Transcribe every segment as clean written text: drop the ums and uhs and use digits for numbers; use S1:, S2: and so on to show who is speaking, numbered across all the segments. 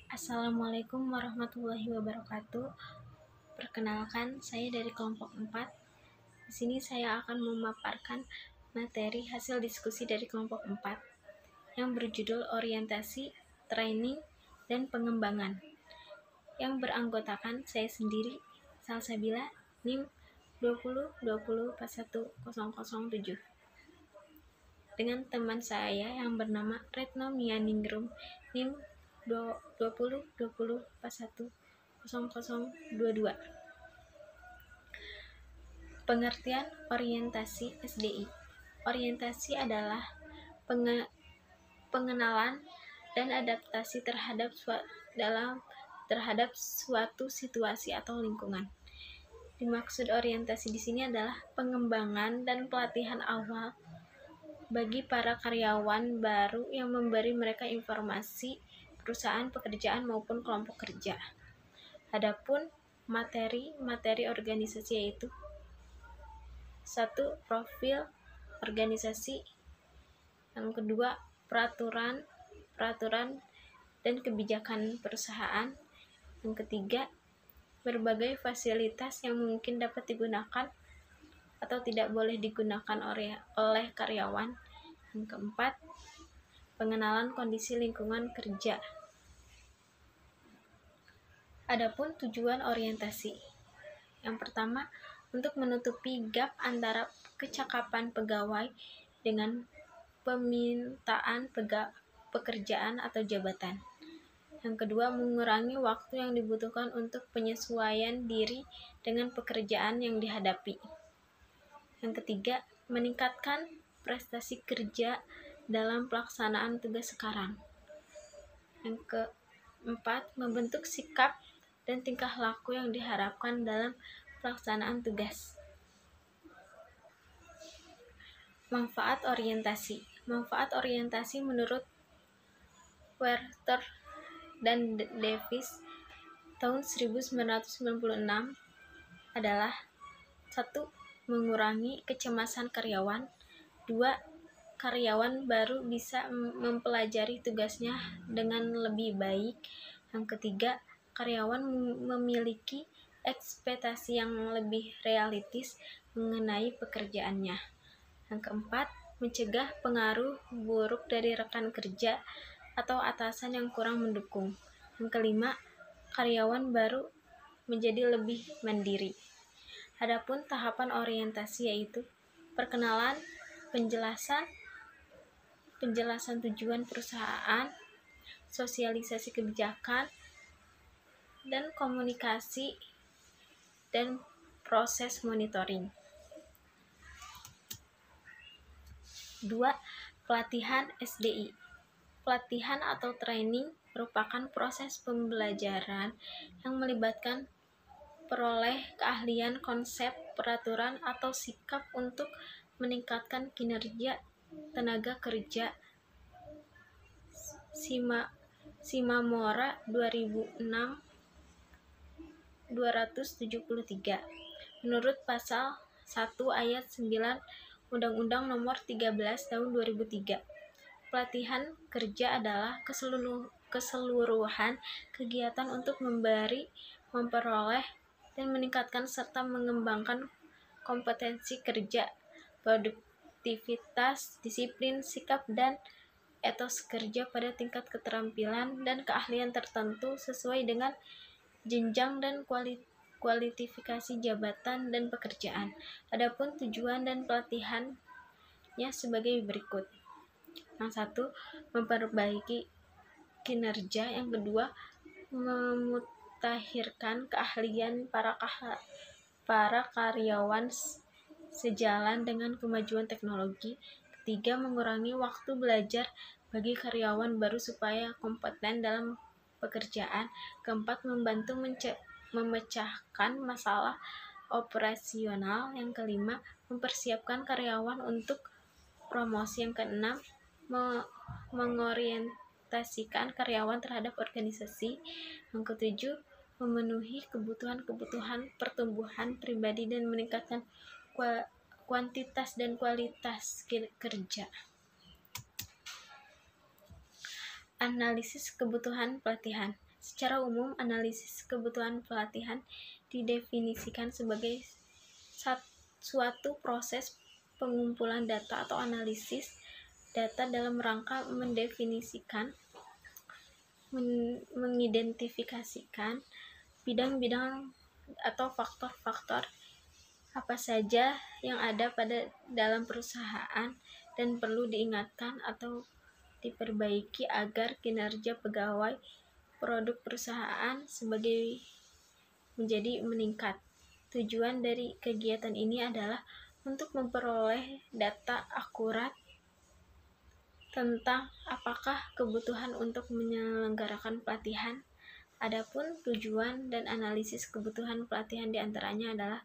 S1: Assalamualaikum warahmatullahi wabarakatuh. Perkenalkan, saya dari kelompok 4. Di sini saya akan memaparkan materi hasil diskusi dari kelompok 4 yang berjudul Orientasi, Training, dan Pengembangan, yang beranggotakan saya sendiri, Salsabila, NIM 2020410007, dengan teman saya yang bernama Retno Mianingrum, NIM 2020410022. Pengertian orientasi SDI. Orientasi adalah pengenalan dan adaptasi terhadap suatu situasi atau lingkungan. Dimaksud orientasi di sini adalah pengembangan dan pelatihan awal bagi para karyawan baru yang memberi mereka informasi perusahaan, pekerjaan, maupun kelompok kerja. Adapun materi organisasi yaitu 1. Profil organisasi, yang kedua peraturan dan kebijakan perusahaan, yang ketiga berbagai fasilitas yang mungkin dapat digunakan atau tidak boleh digunakan oleh karyawan, yang keempat pengenalan kondisi lingkungan kerja. Adapun tujuan orientasi, yang pertama untuk menutupi gap antara kecakapan pegawai dengan permintaan pekerjaan atau jabatan. Yang kedua, mengurangi waktu yang dibutuhkan untuk penyesuaian diri dengan pekerjaan yang dihadapi. Yang ketiga, meningkatkan prestasi kerja dalam pelaksanaan tugas sekarang. Yang keempat, membentuk sikap dan tingkah laku yang diharapkan dalam pelaksanaan tugas. Manfaat orientasi menurut Werther dan Davis tahun 1996 adalah 1. Mengurangi kecemasan karyawan. 2. Karyawan baru bisa mempelajari tugasnya dengan lebih baik. Yang ketiga, karyawan memiliki ekspektasi yang lebih realistis mengenai pekerjaannya. Yang keempat, mencegah pengaruh buruk dari rekan kerja atau atasan yang kurang mendukung. Yang kelima, karyawan baru menjadi lebih mandiri. Adapun tahapan orientasi yaitu perkenalan, penjelasan tujuan perusahaan, sosialisasi kebijakan, dan komunikasi, dan proses monitoring. 2. Pelatihan SDI. Pelatihan atau training merupakan proses pembelajaran yang melibatkan peroleh keahlian konsep, peraturan, atau sikap untuk meningkatkan kinerja tenaga kerja. Shimamura 2006-273. Menurut pasal 1 ayat 9 Undang-Undang Nomor 13 Tahun 2003, pelatihan kerja adalah keseluruhan kegiatan untuk memperoleh dan meningkatkan serta mengembangkan kompetensi kerja, produktivitas, disiplin, sikap, dan etos kerja pada tingkat keterampilan dan keahlian tertentu sesuai dengan jenjang dan kualifikasi jabatan dan pekerjaan. Adapun tujuan dan pelatihannya sebagai berikut. Yang satu, memperbaiki kinerja. Yang kedua, memutakhirkan keahlian para karyawan sejalan dengan kemajuan teknologi. Ketiga, mengurangi waktu belajar bagi karyawan baru supaya kompeten dalam pekerjaan. Keempat, membantu memecahkan masalah operasional. Yang kelima, mempersiapkan karyawan untuk promosi. Yang keenam, mengorientasikan karyawan terhadap organisasi. Yang ketujuh, memenuhi kebutuhan pertumbuhan pribadi dan meningkatkan kuantitas dan kualitas kerja. Analisis kebutuhan pelatihan. Secara umum, analisis kebutuhan pelatihan didefinisikan sebagai suatu proses pengumpulan data atau analisis data dalam rangka mendefinisikan, mengidentifikasikan bidang-bidang atau faktor-faktor apa saja yang ada dalam perusahaan dan perlu diingatkan atau diperbaiki agar kinerja pegawai produk perusahaan menjadi meningkat. Tujuan dari kegiatan ini adalah untuk memperoleh data akurat tentang apakah kebutuhan untuk menyelenggarakan pelatihan. Adapun tujuan dan analisis kebutuhan pelatihan diantaranya adalah: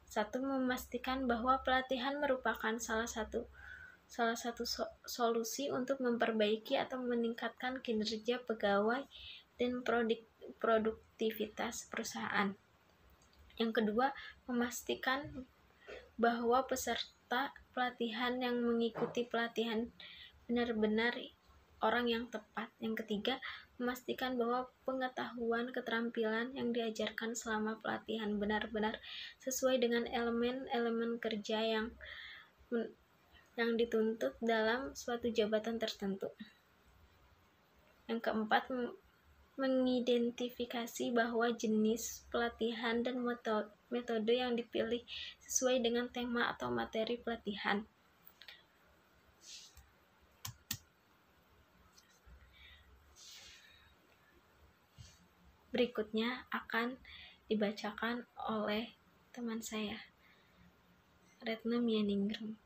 S1: 1. Memastikan bahwa pelatihan merupakan salah satu solusi untuk memperbaiki atau meningkatkan kinerja pegawai dan produktivitas perusahaan. Yang kedua, memastikan bahwa peserta pelatihan yang mengikuti pelatihan benar-benar orang yang tepat. Yang ketiga, memastikan bahwa pengetahuan keterampilan yang diajarkan selama pelatihan benar-benar sesuai dengan elemen-elemen kerja yang dituntut dalam suatu jabatan tertentu. Yang keempat, mengidentifikasi bahwa jenis pelatihan dan metode yang dipilih sesuai dengan tema atau materi pelatihan. Berikutnya akan dibacakan oleh teman saya, Retna Mianingrum.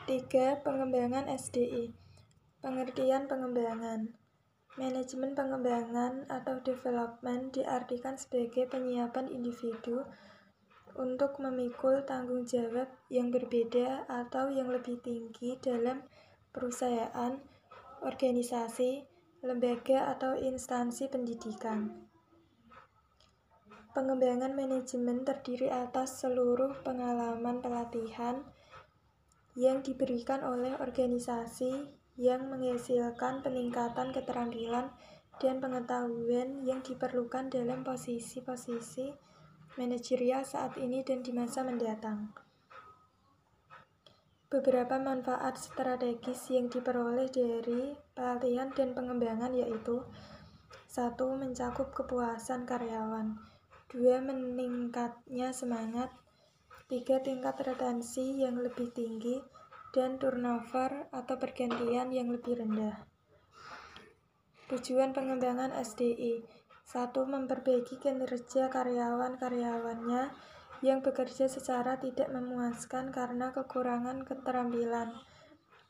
S2: 3. Pengembangan SDI. Pengertian pengembangan. Manajemen pengembangan atau development diartikan sebagai penyiapan individu untuk memikul tanggung jawab yang berbeda atau yang lebih tinggi dalam perusahaan, organisasi, lembaga atau instansi pendidikan. Pengembangan manajemen terdiri atas seluruh pengalaman pelatihan yang diberikan oleh organisasi yang menghasilkan peningkatan keterampilan dan pengetahuan yang diperlukan dalam posisi-posisi manajerial saat ini dan di masa mendatang. Beberapa manfaat strategis yang diperoleh dari pelatihan dan pengembangan yaitu: 1. Mencakup kepuasan karyawan. 2. Meningkatnya semangat. 3. Tingkat retensi yang lebih tinggi dan turnover atau pergantian yang lebih rendah. Tujuan pengembangan SDI: 1. Memperbaiki kinerja karyawan-karyawannya yang bekerja secara tidak memuaskan karena kekurangan keterampilan,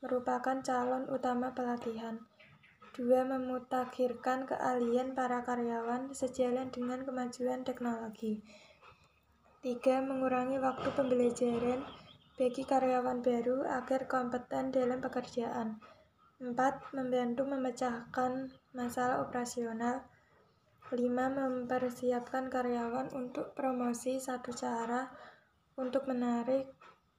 S2: merupakan calon utama pelatihan. 2. Memutakhirkan keahlian para karyawan sejalan dengan kemajuan teknologi. 3. Mengurangi waktu pembelajaran bagi karyawan baru agar kompeten dalam pekerjaan. 4. Membantu memecahkan masalah operasional. 5. Mempersiapkan karyawan untuk promosi. Satu cara untuk menarik,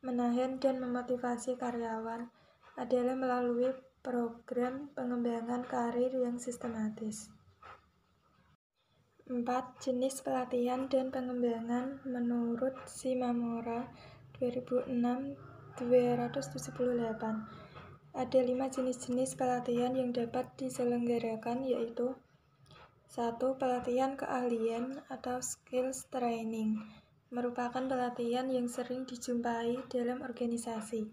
S2: menahan, dan memotivasi karyawan adalah melalui program pengembangan karir yang sistematis. 4. Jenis pelatihan dan pengembangan menurut Shimamura 2006-278. Ada 5 jenis-jenis pelatihan yang dapat diselenggarakan yaitu: 1. Pelatihan keahlian atau skills training, merupakan pelatihan yang sering dijumpai dalam organisasi.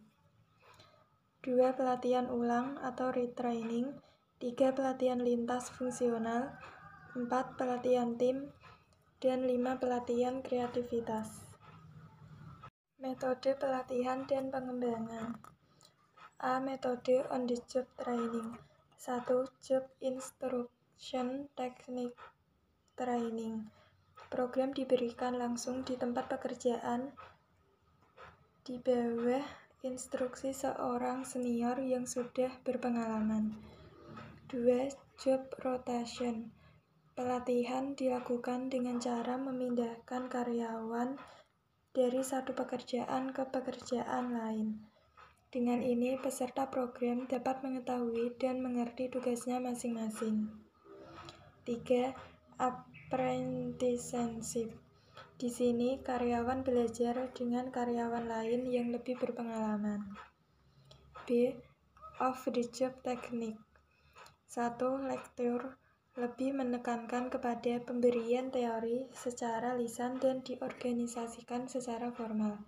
S2: 2. Pelatihan ulang atau retraining. 3. Pelatihan lintas fungsional. 4. Pelatihan tim. Dan 5. Pelatihan kreativitas. Metode pelatihan dan pengembangan. A. Metode on the job training. 1. Job instruction technique training. Program diberikan langsung di tempat pekerjaan di bawah instruksi seorang senior yang sudah berpengalaman. 2. Job rotation. Pelatihan dilakukan dengan cara memindahkan karyawan dari satu pekerjaan ke pekerjaan lain. Dengan ini, peserta program dapat mengetahui dan mengerti tugasnya masing-masing. 3. Apprenticeship. Di sini karyawan belajar dengan karyawan lain yang lebih berpengalaman. B. Off-the-job technique. 1. Lektur lebih menekankan kepada pemberian teori secara lisan dan diorganisasikan secara formal.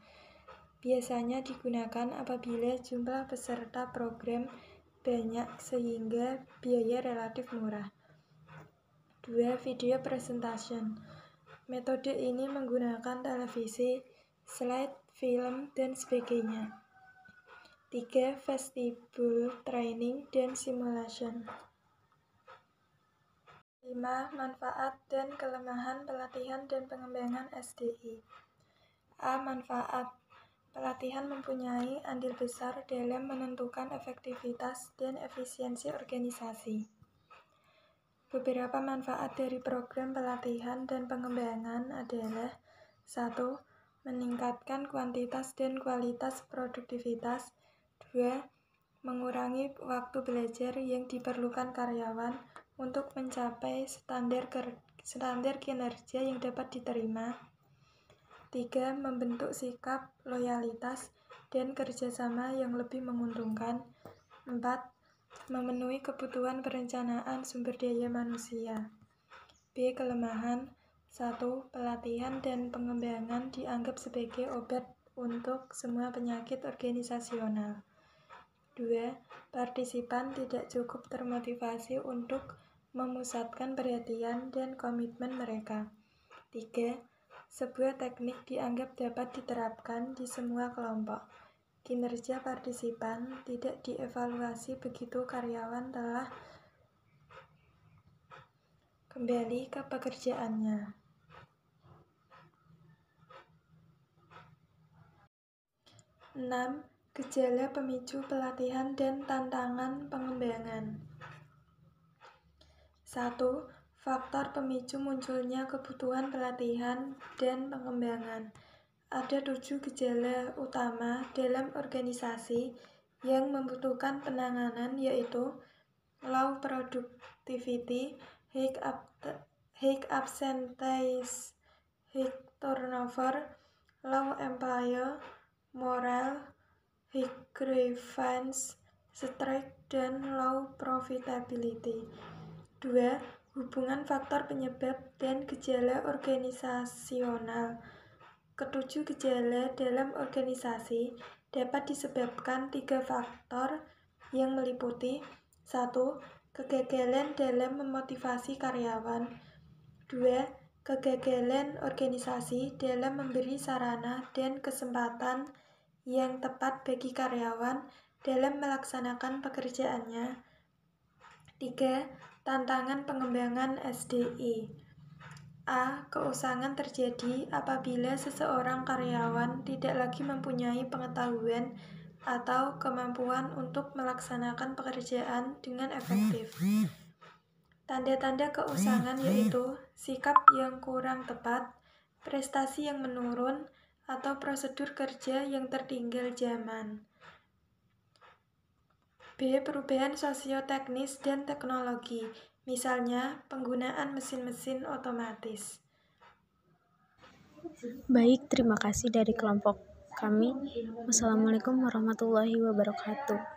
S2: Biasanya digunakan apabila jumlah peserta program banyak sehingga biaya relatif murah. 2. Video presentation. Metode ini menggunakan televisi, slide, film, dan sebagainya. 3. Vestibule training dan simulation. 5. Manfaat dan kelemahan pelatihan dan pengembangan SDI. A. Manfaat. Pelatihan mempunyai andil besar dalam menentukan efektivitas dan efisiensi organisasi. Beberapa manfaat dari program pelatihan dan pengembangan adalah 1. Meningkatkan kuantitas dan kualitas produktivitas. 2. Mengurangi waktu belajar yang diperlukan karyawan untuk mencapai standar kinerja yang dapat diterima. 3. Membentuk sikap, loyalitas, dan kerjasama yang lebih menguntungkan. 4. Memenuhi kebutuhan perencanaan sumber daya manusia. B. Kelemahan. 1. Pelatihan dan pengembangan dianggap sebagai obat untuk semua penyakit organisasional. 2. Partisipan tidak cukup termotivasi untuk memusatkan perhatian dan komitmen mereka. 3. Sebuah teknik dianggap dapat diterapkan di semua kelompok. Kinerja partisipan tidak dievaluasi begitu karyawan telah kembali ke pekerjaannya. 6. Gejala pemicu pelatihan dan tantangan pengembangan. 1. Faktor pemicu munculnya kebutuhan pelatihan dan pengembangan. Ada 7 gejala utama dalam organisasi yang membutuhkan penanganan, yaitu low productivity, high absenteeism, high turnover, low employee morale, high grievance, strike, dan low profitability. 2. Hubungan faktor penyebab dan gejala organisasional. Ketujuh gejala dalam organisasi dapat disebabkan 3 faktor yang meliputi 1. Kegagalan dalam memotivasi karyawan. 2. Kegagalan organisasi dalam memberi sarana dan kesempatan yang tepat bagi karyawan dalam melaksanakan pekerjaannya. 3. Tantangan pengembangan SDI. A. Keusangan terjadi apabila seseorang karyawan tidak lagi mempunyai pengetahuan atau kemampuan untuk melaksanakan pekerjaan dengan efektif. Tanda-tanda keusangan yaitu sikap yang kurang tepat, prestasi yang menurun, atau prosedur kerja yang tertinggal zaman. B. Perubahan sosioteknis dan teknologi, misalnya penggunaan mesin-mesin otomatis.
S1: Baik, terima kasih dari kelompok kami. Wassalamualaikum warahmatullahi wabarakatuh.